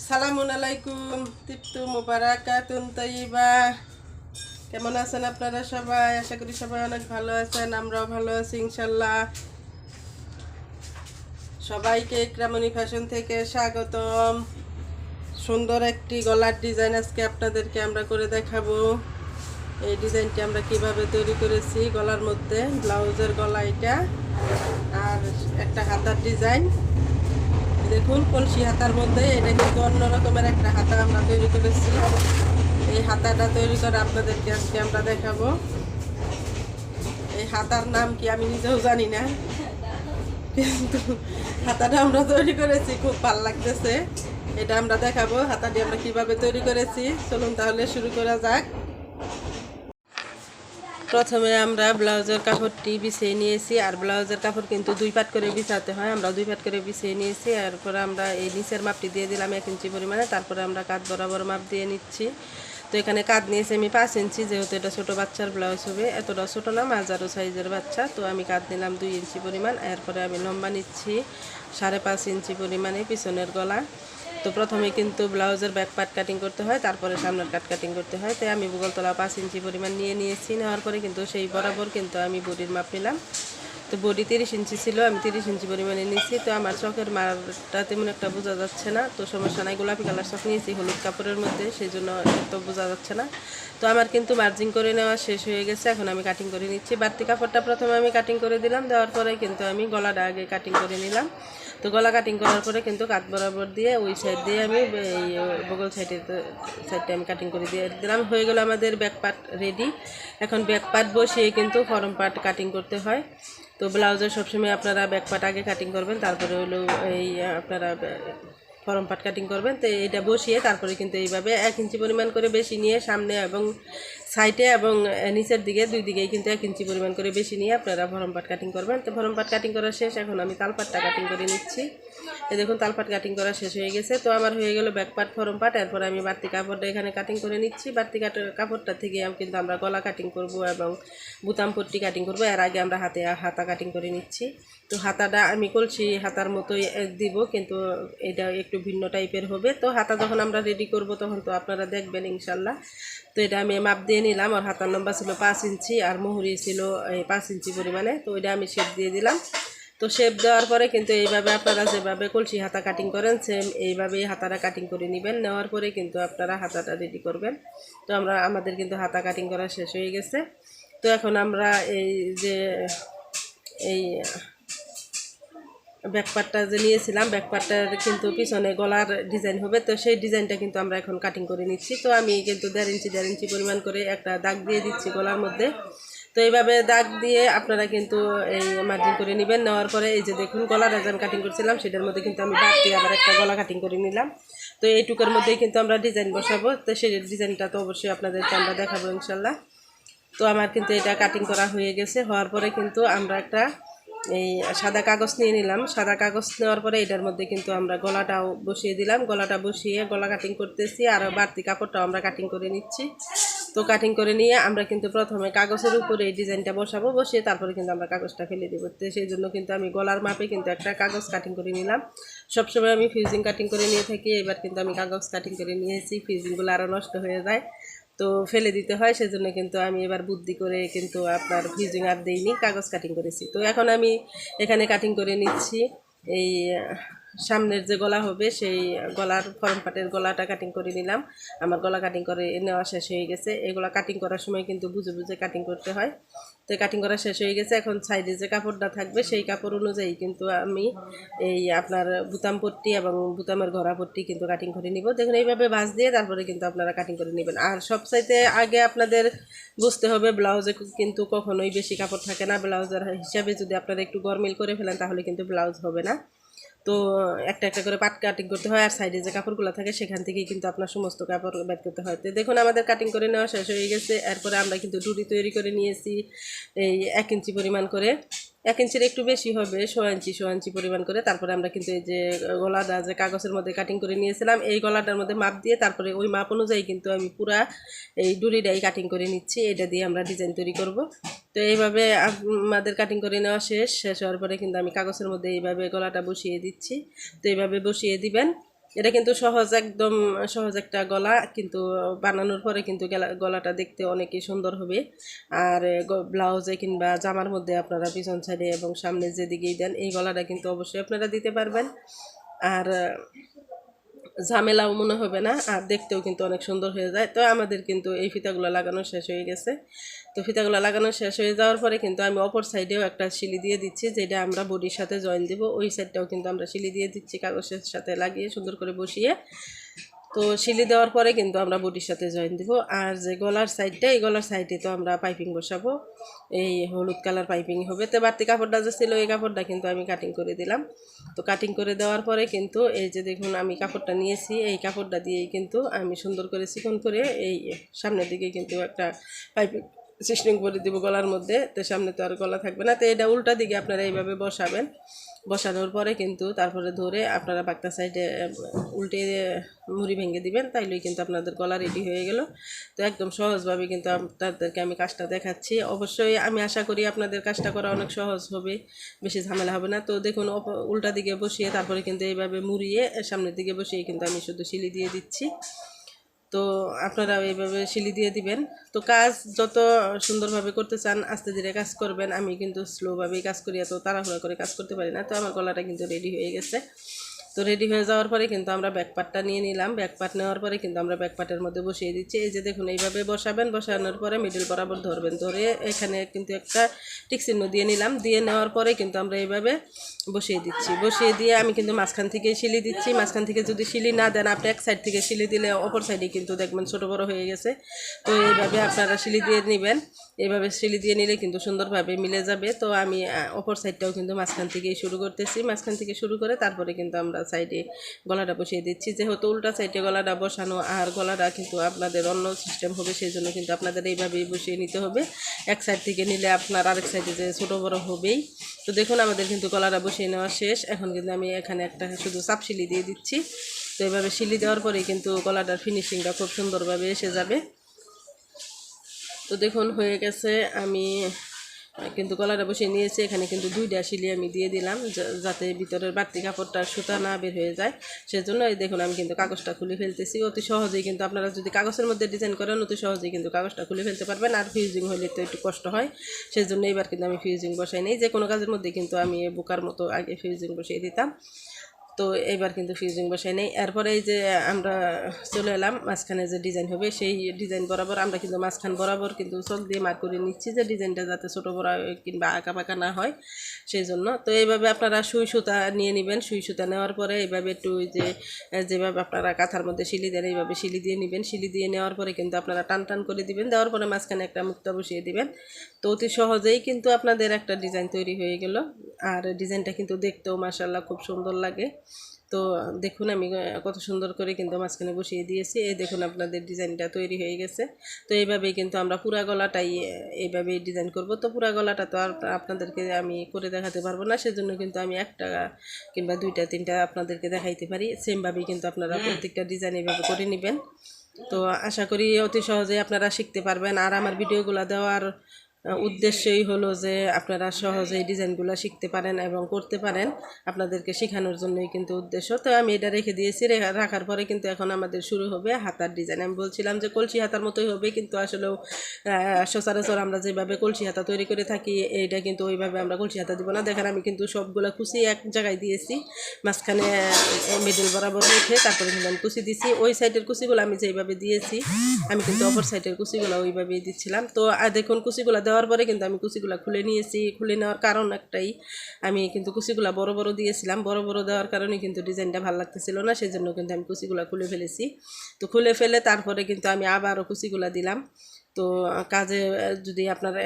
সালামুন আলাইকুম তিপ্তু মুবারাকাতুন তাইয়্যিবা। কেমন আছেন আপনারা সবাই? আশা করি সবাই অনেক ভালো আছেন, আমরাও ভালো আছি ইনশাল্লাহ। সবাইকে ইকরামণি ফ্যাশন থেকে স্বাগতম। সুন্দর একটি গলার ডিজাইন আজকে আপনাদেরকে আমরা করে দেখাবো। এই ডিজাইনটি আমরা কিভাবে তৈরি করেছি, গলার মধ্যে ব্লাউজের গলা এটা, আর একটা হাতার ডিজাইন দেখুন কলসি হাতার মধ্যে। এটা কিন্তু অন্য রকমের একটা হাতা আমরা তৈরি করেছি। এই হাতাটা তৈরি করে আপনাদেরকে আজকে আমরা দেখাবো। এই হাতার নাম কি আমি নিজেও জানি না, কিন্তু হাতাটা আমরা তৈরি করেছি, খুব ভালো লাগতেছে। এটা আমরা দেখাবো হাতাটি আমরা কিভাবে তৈরি করেছি। চলুন তাহলে শুরু করা যাক। প্রথমে আমরা ব্লাউজের কাপড়টি বিছিয়ে নিয়েছি, আর ব্লাউজের কাপড় কিন্তু দুই পাট করে বিছাতে হয়। আমরা দুই পাট করে বিছিয়ে নিয়েছি। এরপরে আমরা এই নিচের মাপটি দিয়ে দিলাম 1 ইঞ্চি পরিমাণে। তারপরে আমরা কাঁধ বরাবর মাপ দিয়ে নিচ্ছি। তো এখানে কাঁধ নিয়েছি আমি 5 ইঞ্চি, যেহেতু এটা ছোটো বাচ্চার ব্লাউজ হবে। এতটা ছোটো না, মাঝারো সাইজের বাচ্চা। তো আমি কাঁধ নিলাম 2 ইঞ্চি পরিমাণ। এরপরে আমি লম্বা নিচ্ছি 5.5 ইঞ্চি পরিমাণে পিছনের গলা। তো প্রথমে কিন্তু ব্লাউজের ব্যাক পার্ট কাটিং করতে হয়, তারপরে সামনের কাট কাটিং করতে হয়। তাই আমি বুগলতলা 5 ইঞ্চি পরিমাণ নিয়েছি। নেওয়ার পরে কিন্তু সেই বরাবর কিন্তু আমি বডির মাপ নিলাম। তো বডি 30 ইঞ্চি ছিল, আমি 30 ইঞ্চি পরিমাণে নিয়েছি। তো আমার চকের মারটা তেমন একটা বোঝা যাচ্ছে না, তো সমস্যা নাই। গোলাপি কালার চক নিয়েছি হলুদ কাপড়ের মধ্যে, সেই জন্য এত বোঝা যাচ্ছে না। তো আমার কিন্তু মার্জিং করে নেওয়া শেষ হয়ে গেছে। এখন আমি কাটিং করে নিচ্ছি। বাড়তি কাপড়টা প্রথমে আমি কাটিং করে দিলাম, দেওয়ার পরে কিন্তু আমি গলাটা আগে কাটিং করে নিলাম। তো গলা কাটিং করার পরে কিন্তু কাঁধ বরাবর দিয়ে ওই সাইড দিয়ে আমি এই বগল সাইডটা আমি কাটিং করে দিয়ে দিলাম। হয়ে গেল আমাদের ব্যাক পার্ট রেডি। এখন ব্যাক পার্ট বসিয়ে কিন্তু ফরম পার্ট কাটিং করতে হয়। তো ব্লাউজের সবসময় আপনারা ব্যাক পার্ট আগে কাটিং করবেন, তারপরে হলো এই আপনারা ফরম পার্ট কাটিং করবেন। তো এটা বসিয়ে তারপরে কিন্তু এইভাবে 1 ইঞ্চি পরিমাণ করে বেশি নিয়ে সামনে এবং সাইডে এবং নিচের দিকে দুই দিকেই কিন্তু 1 ইঞ্চি পরিমাণ করে বেশি নিয়ে আপনারা ফরম পার্ট কাটিং করবেন। তো ফরম পার্ট কাটিং করা শেষ। এখন আমি তালপাটটা কাটিং করে নিচ্ছি। এই দেখুন তালপাট কাটিং করা শেষ হয়ে গেছে। তো আমার হয়ে গেল ব্যাক পার্ট, ফরম পার্ট। এরপর আমি বাড়তি কাপড়টা এখানে কাটিং করে নিচ্ছি। বাড়তি কাপড়টা থেকে কিন্তু আমরা গলা কাটিং করব এবং বুতাম পট্টি কাটিং করব। এর আগে আমরা হাতা কাটিং করে নিচ্ছি। তো হাতাটা আমি কলসি হাতার মতোই দিব, কিন্তু এটা একটু ভিন্ন টাইপের হবে। তো হাতা যখন আমরা রেডি করব তখন তো আপনারা দেখবেন ইনশাল্লাহ। তো এটা আমি মাপ দিয়ে নিলাম। আর হাতার লম্বা ছিল 5 ইঞ্চি, আর মুহুরি ছিল 5 ইঞ্চি পরিমাণে। তো ওইটা আমি শেপ দিয়ে দিলাম। তো শেপ দেওয়ার পরে কিন্তু এইভাবে আপনারা যেভাবে কলসি হাতা কাটিং করেন সেম এইভাবেই হাতাটা কাটিং করে নেবেন। নেওয়ার পরে কিন্তু আপনারা হাতাটা রেডি করবেন। তো আমাদের কিন্তু হাতা কাটিং করা শেষ হয়ে গেছে। তো এখন আমরা এই যে এই ব্যাকপার্টটা যে নিয়েছিলাম, ব্যাকপার্টটার কিন্তু পিছনে গলার ডিজাইন হবে। তো সেই ডিজাইনটা কিন্তু আমরা এখন কাটিং করে নিচ্ছি। তো আমি কিন্তু 1.5 ইঞ্চি পরিমাণ করে একটা দাগ দিয়ে দিচ্ছি গলার মধ্যে। তো এইভাবে দাগ দিয়ে আপনারা কিন্তু এই মার্জিন করে নেবেন। নেওয়ার পরে এই যে দেখুন গলার ডিজাইন কাটিং করছিলাম, সেটার মধ্যে কিন্তু আমি দাগ দিয়ে আবার একটা গলা কাটিং করে নিলাম। তো এইটুকুর মধ্যেই কিন্তু আমরা ডিজাইন বসাবো। তো সেই ডিজাইনটা তো অবশ্যই আপনাদেরকে আমরা দেখাবো ইনশাল্লাহ। তো আমার কিন্তু এটা কাটিং করা হয়ে গেছে। হওয়ার পরে কিন্তু আমরা একটা এই সাদা কাগজ নিয়ে নিলাম। সাদা কাগজ নেওয়ার পরে এটার মধ্যে কিন্তু আমরা গলাটাও বসিয়ে দিলাম। গলাটা বসিয়ে গলা কাটিং করতেছি, আর বাড়তি কাপড়টাও আমরা কাটিং করে নিচ্ছি। তো কাটিং করে নিয়ে আমরা কিন্তু প্রথমে কাগজের উপরে এই ডিজাইনটা বসাবো, বসিয়ে তারপরে কিন্তু আমরা কাগজটা ফেলে দেবো। তো সেই জন্য কিন্তু আমি গলার মাপে কিন্তু একটা কাগজ কাটিং করে নিলাম। সবসময় আমি ফিউজিং কাটিং করে নিয়ে থাকি, এবার কিন্তু আমি কাগজ কাটিং করে নিয়েছি। ফিউজিংগুলো আরও নষ্ট হয়ে যায়, তো ফেলে দিতে হয়। সেজন্য কিন্তু আমি এবার বুদ্ধি করে কিন্তু আপনার ফিউজিং আর দেইনি, কাগজ কাটিং করেছি। তো এখন আমি এখানে কাটিং করে নিচ্ছি। এই সামনের যে গলা হবে সেই গলার ফরম পার্টের গলাটা কাটিং করে নিলাম। আমার গলা কাটিং করে নেওয়া শেষ হয়ে গেছে। এগুলো কাটিং করার সময় কিন্তু বুঝে বুঝে কাটিং করতে হয়। তো কাটিং করা শেষ হয়ে গেছে। এখন সাইডে যে কাপড়টা থাকবে সেই কাপড় অনুযায়ী কিন্তু আমি এই আপনার বুতাম পট্টি এবং বুতামের ঘোরা পট্টি কিন্তু কাটিং করে নিব। দেখুন এইভাবে ভাঁজ দিয়ে তারপরে কিন্তু আপনারা কাটিং করে নেবেন। আর সবচাইতে আগে আপনাদের বুঝতে হবে ব্লাউজে কিন্তু কখনোই বেশি কাপড় থাকে না। ব্লাউজের হিসাবে যদি আপনারা একটু গরমিল করে ফেলেন তাহলে কিন্তু ব্লাউজ হবে না। তো একটা একটা করে পাট কাটিং করতে হয়, আর সাইডে যে কাপড়গুলো থাকে সেখান থেকেই কিন্তু আপনার সমস্ত কাপড় বের করতে হয়। তো দেখুন আমাদের কাটিং করে নেওয়া শেষ হয়ে গেছে। এরপরে আমরা কিন্তু ডুরি তৈরি করে নিয়েছি এই 1 ইঞ্চি পরিমাণ করে। 1 ইঞ্চির একটু বেশি হবে, 1.5 ইঞ্চি পরিমাণ করে। তারপরে আমরা কিন্তু এই যে গলাটা যে কাগজের মধ্যে কাটিং করে নিয়েছিলাম, এই গলাটার মধ্যে মাপ দিয়ে তারপরে ওই মাপ অনুযায়ী কিন্তু আমি পুরা এই ডুরিটাই কাটিং করে নিচ্ছি। এটা দিয়ে আমরা ডিজাইন তৈরি করব। তো এইভাবে আমাদের কাটিং করে নেওয়া শেষ হওয়ার পরে কিন্তু আমি কাগজের মধ্যে এইভাবে গলাটা বসিয়ে দিচ্ছি। তো এইভাবে বসিয়ে দিবেন। এটা কিন্তু সহজ, একদম সহজ একটা গলা, কিন্তু বানানোর পরে কিন্তু গলাটা দেখতে অনেকই সুন্দর হবে। আর ব্লাউজে কিংবা জামার মধ্যে আপনারা পিছন সাইডে এবং সামনে যেদিকেই দেন এই গলাটা কিন্তু অবশ্যই আপনারা দিতে পারবেন। আর ঝামেলাও মনে হবে না, আর দেখতেও কিন্তু অনেক সুন্দর হয়ে যায়। তো আমাদের কিন্তু এই ফিতাগুলো লাগানো শেষ হয়ে গেছে। তো ফিতাগুলো লাগানো শেষ হয়ে যাওয়ার পরে কিন্তু আমি অপর সাইডেও একটা সিলি দিয়ে দিচ্ছি, যেটা আমরা বডির সাথে জয়েন দেবো। ওই সাইডটাও কিন্তু আমরা সিলি দিয়ে দিচ্ছি, কাগজের সাথে লাগিয়ে সুন্দর করে বসিয়ে। তো সিলি দেওয়ার পরে কিন্তু আমরা বডির সাথে জয়েন দিব। আর যে গলার সাইডটা, এই গলার সাইডে তো আমরা পাইপিং বসাবো, এই হলুদ কালার পাইপিং হবে। তো বাড়তি কাপড়টা যে ছিল এই কাপড়টা কিন্তু আমি কাটিং করে দিলাম। তো কাটিং করে দেওয়ার পরে কিন্তু এই যে দেখুন আমি কাপড়টা নিয়েছি, এই কাপড়টা দিয়েই কিন্তু আমি সুন্দর করে চিকন করে এই সামনের দিকে কিন্তু একটা পাইপিং সিস্টেম করে দিব গলার মধ্যে। তো সামনে তো আর গলা থাকবে না। তো এটা উল্টা দিকে আপনারা এইভাবে বসাবেন। বসানোর পরে কিন্তু তারপরে ধরে আপনারা বাঁকটা সাইডে উল্টে মুড়ি ভেঙে দিবেন, তাইলেই কিন্তু আপনাদের গলা রেডি হয়ে গেল। তো একদম সহজভাবে কিন্তু আপনাদেরকে আমি কাজটা দেখাচ্ছি। অবশ্যই আমি আশা করি আপনাদের কাজটা করা অনেক সহজ হবে, বেশি ঝামেলা হবে না। তো দেখুন উল্টা দিকে বসিয়ে তারপরে কিন্তু এইভাবে মুড়িয়ে সামনের দিকে বসিয়ে কিন্তু আমি শুধু সিলি দিয়ে দিচ্ছি। তো আপনারা এইভাবে সিলি দিয়ে দিবেন। তো কাজ যত সুন্দরভাবে করতে চান আস্তে ধীরে কাজ করবেন। আমি কিন্তু স্লোভাবেই কাজ করি, এত তাড়াহুড়া করে কাজ করতে পারি না। তো আমার গলাটা কিন্তু রেডি হয়ে গেছে। তো রেডি হয়ে যাওয়ার পরে কিন্তু আমরা ব্যাকপার্টটা নিয়ে নিলাম। ব্যাকপার্ট নেওয়ার পরে কিন্তু আমরা ব্যাকপার্টের মধ্যে বসিয়ে দিচ্ছি। এই যে দেখুন এইভাবে বসাবেন, বসানোর পরে মিডল বরাবর ধরবেন, ধরে এখানে কিন্তু একটা টিক চিহ্ন দিয়ে নিলাম। দিয়ে নেওয়ার পরে কিন্তু আমরা এইভাবে বসিয়ে দিচ্ছি। বসিয়ে দিয়ে আমি কিন্তু মাঝখান থেকে সিলি দিচ্ছি। মাঝখান থেকে যদি সিলি না দেন, আপনি এক সাইড থেকে সিলি দিলে অপর সাইডে কিন্তু দেখবেন ছোটো বড়ো হয়ে গেছে। তো এইভাবে আপনারা সিলি দিয়ে নেবেন। এইভাবে সিলি দিয়ে নিলে কিন্তু সুন্দরভাবে মিলে যাবে। তো আমি অপর সাইডটাও কিন্তু মাঝখান থেকেই শুরু করতেছি। মাঝখান থেকে শুরু করে তারপরে কিন্তু আমরা সাইডে গলাটা বসিয়ে দিচ্ছি। যেহেতু উল্টা সাইডে গলাটা বসানো আর গলাটা কিন্তু আপনাদের অন্য সিস্টেম হবে, সেই জন্য কিন্তু আপনাদের এইভাবেই বসিয়ে নিতে হবে। এক সাইড থেকে নিলে আপনার আরেক সাইডে যে ছোটো বড়ো হবেই। তো দেখুন আমাদের কিন্তু গলাটা বসিয়ে নেওয়া শেষ। এখন কিন্তু আমি এখানে একটা শুধু চাপ সিলি দিয়ে দিচ্ছি। তো এইভাবে সিলি দেওয়ার পরেই কিন্তু গলাটার ফিনিশিংটা খুব সুন্দরভাবে এসে যাবে। তো দেখুন হয়ে গেছে। আমি কিন্তু গলাটা বসিয়ে নিয়েছি। এখানে কিন্তু দুইটা সিলি আমি দিয়ে দিলাম, যাতে ভিতরের বাড়তি কাপড়টা সুতা না বের হয়ে যায়। সেজন্য এই দেখুন আমি কিন্তু কাগজটা খুলে ফেলতেছি। অতি সহজেই কিন্তু আপনারা যদি কাগজের মধ্যে ডিজাইন করেন অতি সহজেই কিন্তু কাগজটা খুলে ফেলতে পারবেন। আর ফিউজিং হলে তো একটু কষ্ট হয়, সেজন্য এবার কিন্তু আমি ফিউজিং বসাই নেই। যে কোনো কাজের মধ্যে কিন্তু আমি বোকার মতো আগে ফিউজিং বসিয়ে দিতাম। তো এবার কিন্তু ফিউজিং বসাই নেই। এরপরে এই যে আমরা চলে এলাম মাঝখানে যে ডিজাইন হবে সেই ডিজাইন বরাবর আমরা কিন্তু মাঝখান বরাবর কিন্তু চক দিয়ে মার্ক করে নিচ্ছি, যে ডিজাইনটা যাতে ছোটো বড় কিংবা আঁকা পাকা না হয় সেই জন্য। তো এইভাবে আপনারা সুই সুতা নিয়ে নেবেন। সুই সুতা নেওয়ার পরে এইভাবে একটু যেভাবে আপনারা কাঁথার মধ্যে সিলি দেন এইভাবে সিলি দিয়ে নেবেন। সিলি দিয়ে নেওয়ার পরে কিন্তু আপনারা টান টান করে দিবেন। দেওয়ার পরে মাঝখানে একটা মুক্তা বসিয়ে দিবেন। তো অতি সহজেই কিন্তু আপনাদের একটা ডিজাইন তৈরি হয়ে গেল। আর ডিজাইনটা কিন্তু দেখতেও মাশাআল্লাহ খুব সুন্দর লাগে। তো দেখুন আমি কত সুন্দর করে কিন্তু মাঝখানে বসিয়ে দিয়েছি। এই দেখুন আপনাদের ডিজাইনটা তৈরি হয়ে গেছে। তো এইভাবেই কিন্তু আমরা পুরা গলাটাই এইভাবেই ডিজাইন করব। তো পুরা গলাটা তো আর আপনাদেরকে আমি করে দেখাতে পারবো না, সেজন্য কিন্তু আমি একটা কিংবা দুইটা তিনটা আপনাদেরকে দেখাইতে পারি। সেমভাবেই কিন্তু আপনারা প্রত্যেকটা ডিজাইন এইভাবে করে নেবেন। তো আশা করি অতি সহজেই আপনারা শিখতে পারবেন। আর আমার ভিডিওগুলো দেওয়ার উদ্দেশ্যই হলো যে আপনারা সহজেই ডিজাইনগুলো শিখতে পারেন এবং করতে পারেন, আপনাদেরকে শেখানোর জন্যই কিন্তু উদ্দেশ্য। তো আমি এটা রেখে দিয়েছি। রাখার পরে কিন্তু এখন আমাদের শুরু হবে হাতার ডিজাইন। আমি বলছিলাম যে কলসি হাতার মতোই হবে, কিন্তু আসলেও সচরাচর আমরা যেভাবে কলসি হাতা তৈরি করে থাকি এইটা কিন্তু ওইভাবে আমরা কলসি হাতা দিব না। দেখেন আমি কিন্তু সবগুলো কুচি এক জায়গায় দিয়েছি, মাঝখানে মিডল বরাবর রেখে তারপরে কিন্তু আমি কুচি দিছি। ওই সাইডের কুচিগুলো আমি যেইভাবে দিয়েছি আমি কিন্তু অপর সাইডের কুচিগুলো ওইভাবেই দিচ্ছিলাম। তো দেখুন কুচিগুলো দেওয়ার পরে কিন্তু আমি কুচিগুলো খুলে নিয়েছি। খুলে নেওয়ার কারণ একটাই, আমি কিন্তু কুচিগুলো বড় বড় দিয়েছিলাম। বড় বড় দেওয়ার কারণে কিন্তু ডিজাইনটা ভালো লাগতেছিল না, সেজন্য কিন্তু আমি কুচিগুলো খুলে ফেলেছি। তো খুলে ফেলে তারপরে কিন্তু আমি আবারও কুচিগুলো দিলাম। তো কাজে যদি আপনারা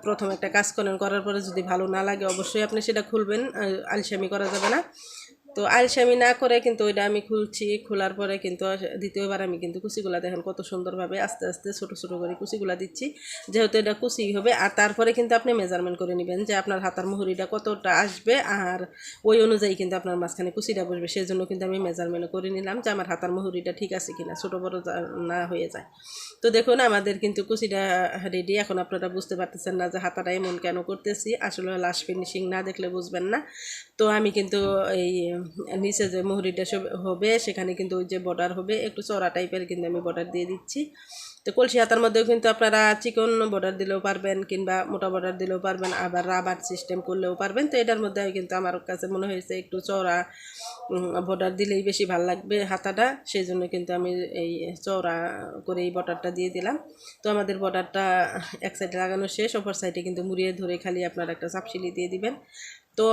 প্রথম একটা কাজ করেন, করার পরে যদি ভালো না লাগে অবশ্যই আপনি সেটা খুলবেন, আলসেমি করা যাবে না। তো আলসেমি না করে কিন্তু ওইটা আমি খুলছি। খোলার পরে কিন্তু দ্বিতীয়বার আমি কিন্তু কুচিগুলা দেখেন কত সুন্দরভাবে আস্তে আস্তে ছোটো ছোটো করে কুচিগুলা দিচ্ছি, যেহেতু এটা কুচি হবে। আর তারপরে কিন্তু আপনি মেজারমেন্ট করে নেবেন যে আপনার হাতার মুহুরিটা কতটা আসবে, আর ওই অনুযায়ী কিন্তু আপনার মাঝখানে কুচিটা বসবে। সেই জন্য কিন্তু আমি মেজারমেন্ট করে নিলাম যে আমার হাতার মুহুরিটা ঠিক আছে কিনা, ছোটো বড়ো না হয়ে যায়। তো দেখুন আমাদের কিন্তু কুচিটা রেডি। এখন আপনারা বুঝতে পারতেছেন না যে হাতাটা এমন কেন করতেছি, আসলে লাস্ট ফিনিশিং না দেখলে বুঝবেন না। তো আমি কিন্তু এই নিচে যে মোহরিটা হবে সেখানে কিন্তু ওই যে বর্ডার হবে, একটু চড়া টাইপের কিন্তু আমি বর্ডার দিয়ে দিচ্ছি। তো কলসি হাতার মধ্যেও কিন্তু আপনারা চিকন বর্ডার দিলেও পারবেন কিংবা মোটা বর্ডার দিলেও পারবেন, আবার রাবার সিস্টেম করলেও পারবেন। তো এটার মধ্যে কিন্তু আমার কাছে মনে হয়েছে একটু চওড়া বর্ডার দিলেই বেশি ভালো লাগবে হাতাটা, সেই জন্য কিন্তু আমি এই চওড়া করে এই বর্ডারটা দিয়ে দিলাম। তো আমাদের বর্ডারটা এক সাইডে লাগানো শেষ, অপর সাইডে কিন্তু মুড়িয়ে ধরে খালি আপনারা একটা চাপশিলি দিয়ে দিবেন। তো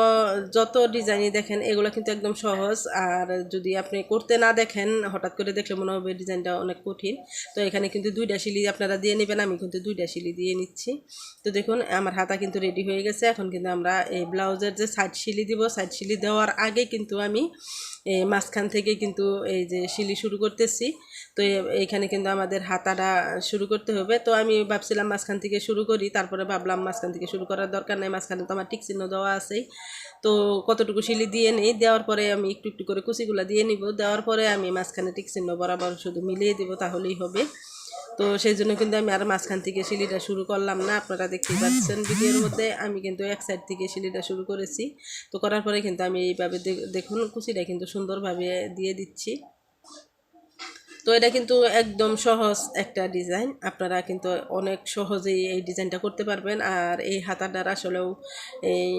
যত ডিজাইনই দেখেন এগুলো কিন্তু একদম সহজ, আর যদি আপনি করতে না দেখেন হঠাৎ করে দেখলে মনে হবে ডিজাইনটা অনেক কঠিন। তো এখানে কিন্তু 2টা শিলি আপনারা দিয়ে নেবেন, আমি কিন্তু 2টা শিলি দিয়ে নিচ্ছি। তো দেখুন আমার হাতা কিন্তু রেডি হয়ে গেছে। এখন কিন্তু আমরা এই ব্লাউজের যে সাইড শিলি দিব, সাইড শিলি দেওয়ার আগে কিন্তু আমি এই মাঝখান থেকে কিন্তু এই যে শিলি শুরু করতেছি। তো এইখানে কিন্তু আমাদের হাতাটা শুরু করতে হবে। তো আমি ভাবছিলাম মাঝখান থেকে শুরু করি, তারপরে ভাবলাম মাঝখান থেকে শুরু করার দরকার নেই, মাঝখানে তো আমার টিক চিহ্ন দেওয়া আছেই। তো কতটুকু শিলি দিয়ে নেই, দেওয়ার পরে আমি একটু একটু করে কুচিগুলা দিয়ে নিব, দেওয়ার পরে আমি মাঝখানে টিক চিহ্ন বরাবর শুধু মিলিয়ে দিব, তাহলেই হবে। তো সেই জন্য কিন্তু আমি আর মাঝখান থেকে শিলিটা শুরু করলাম না, আপনারা দেখতেই পাচ্ছেন ভিডিওর মধ্যে আমি কিন্তু এক সাইড থেকে শিলিটা শুরু করেছি। তো করার পরে কিন্তু আমি এইভাবে দেখুন কুচিটা কিন্তু সুন্দরভাবে দিয়ে দিচ্ছি। তো এটা কিন্তু একদম সহজ একটা ডিজাইন, আপনারা কিন্তু অনেক সহজেই এই ডিজাইনটা করতে পারবেন। আর এই হাতাটার আসলেও এই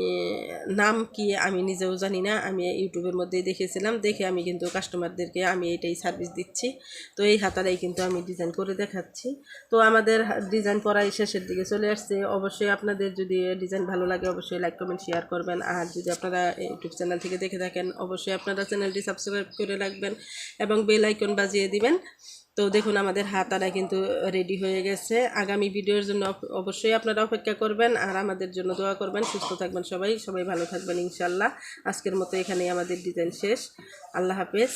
নাম কি আমি নিজেও জানি না, আমি ইউটিউবের মধ্যেই দেখেছিলাম, দেখে আমি কিন্তু কাস্টমারদেরকে আমি এটাই সার্ভিস দিচ্ছি। তো এই হাতাটাই কিন্তু আমি ডিজাইন করে দেখাচ্ছি। তো আমাদের ডিজাইন পড়াই শেষের দিকে চলে আসছে। অবশ্যই আপনাদের যদি ডিজাইন ভালো লাগে অবশ্যই লাইক কমেন্ট শেয়ার করবেন, আর যদি আপনারা ইউটিউব চ্যানেল থেকে দেখে থাকেন অবশ্যই আপনারা চ্যানেলটি সাবস্ক্রাইব করে রাখবেন এবং বেল আইকন বাজিয়ে দিবেন। তো দেখুন আমাদের হাতাটা কিন্তু রেডি হয়ে গেছে। আগামী ভিডিওর জন্য অবশ্যই আপনারা অপেক্ষা করবেন, আর আমাদের জন্য দোয়া করবেন। সুস্থ থাকবেন সবাই, সবাই ভালো থাকবেন ইনশাল্লাহ। আজকের মতো এখানেই আমাদের ডিজাইন শেষ। আল্লাহ হাফেজ।